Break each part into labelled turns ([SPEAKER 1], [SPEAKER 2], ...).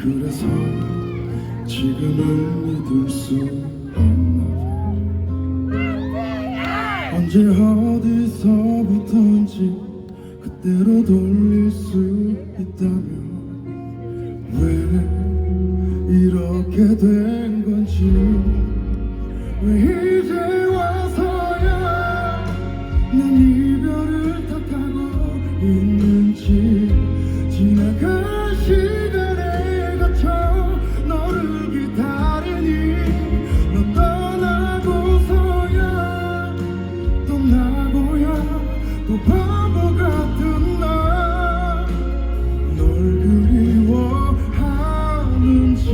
[SPEAKER 1] 그래서 지금을 믿을 수 없나 봐. 언제 어디서부터인지 그때로 돌릴 수 있다면 왜 이렇게 된 건지, 왜 이제 와서야 난 이별을 탓하고 있는지. 지나간 시간에 갇혀 너를 기다리니 너 떠나고서야 떠나고야 또 바보 같은 나 널 그리워하는지.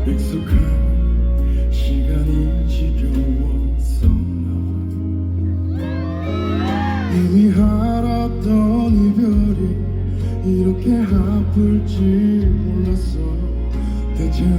[SPEAKER 1] 익숙한 시간이 지겨웠었나. 이미 알았던 이별이 이렇게 아플지 몰랐어. 대체 왜